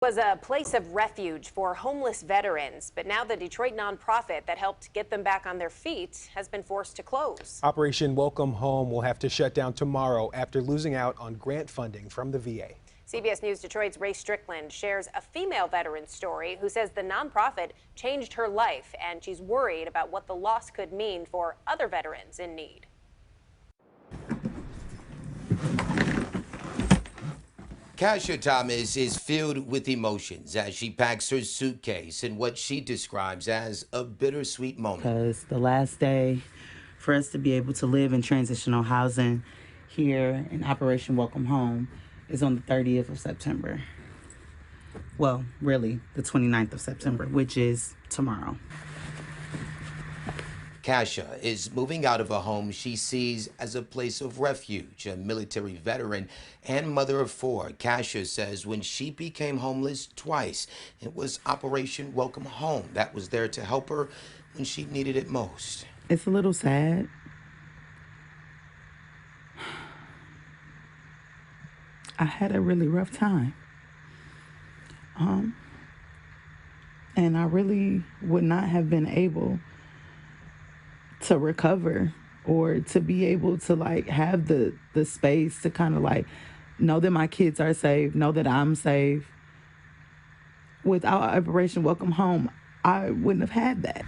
Was a place of refuge for homeless veterans, but now the Detroit nonprofit that helped get them back on their feet has been forced to close. Operation Welcome Home will have to shut down tomorrow after losing out on grant funding from the VA. CBS News Detroit's Ray Strickland shares a female veteran story who says the nonprofit changed her life, and she's worried about what the loss could mean for other veterans in need. Kasia Thomas is filled with emotions as she packs her suitcase in what she describes as a bittersweet moment. Because the last day for us to be able to live in transitional housing here in Operation Welcome Home is on the 30th of September. Well, really, the 29th of September, which is tomorrow. Kasia is moving out of a home she sees as a place of refuge. A military veteran and mother of four, Kasia says when she became homeless twice, it was Operation Welcome Home that was there to help her when she needed it most. It's a little sad. I had a really rough time. And I really would not have been able to recover or to be able to have the space to kind of know that my kids are safe, know that I'm safe. Without Operation Welcome Home, I wouldn't have had that.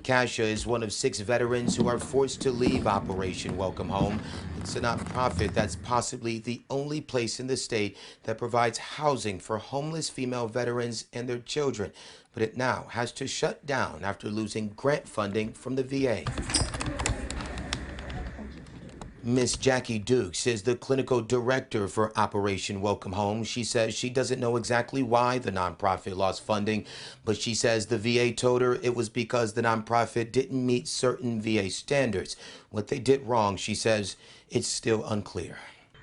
Kasia is one of 6 veterans who are forced to leave Operation Welcome Home. It's a nonprofit that's possibly the only place in the state that provides housing for homeless female veterans and their children. But it now has to shut down after losing grant funding from the VA. Miss Jackie Dukes is the clinical director for Operation Welcome Home. She says she doesn't know exactly why the nonprofit lost funding, but she says the VA told her it was because the nonprofit didn't meet certain VA standards. What they did wrong, she says, it's still unclear.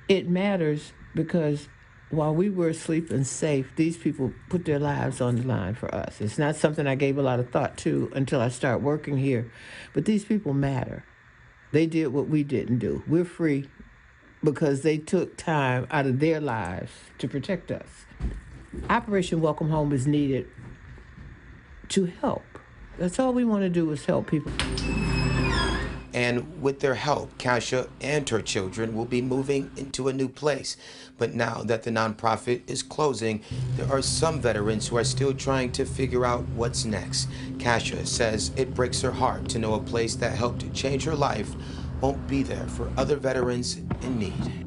It matters because while we were asleep and safe, these people put their lives on the line for us. It's not something I gave a lot of thought to until I started working here, but these people matter. They did what we didn't do. We're free because they took time out of their lives to protect us. Operation Welcome Home is needed to help. That's all we want to do is help people. And with their help, Kasia and her children will be moving into a new place. But now that the nonprofit is closing, there are some veterans who are still trying to figure out what's next. Kasia says it breaks her heart to know a place that helped change her life won't be there for other veterans in need.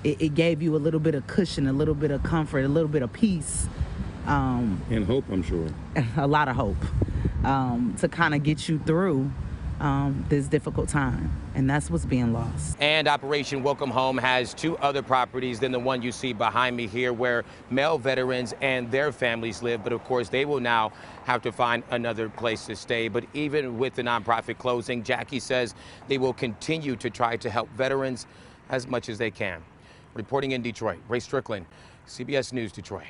It gave you a little bit of cushion, a little bit of comfort, a little bit of peace. And hope, I'm sure. A lot of hope to kind of get you through this difficult time, and that's what's being lost. And Operation Welcome Home has 2 other properties than the one you see behind me here where male veterans and their families live, but of course they will now have to find another place to stay. But even with the nonprofit closing, Jackie says they will continue to try to help veterans as much as they can. Reporting in Detroit, Ray Strickland, CBS News, Detroit.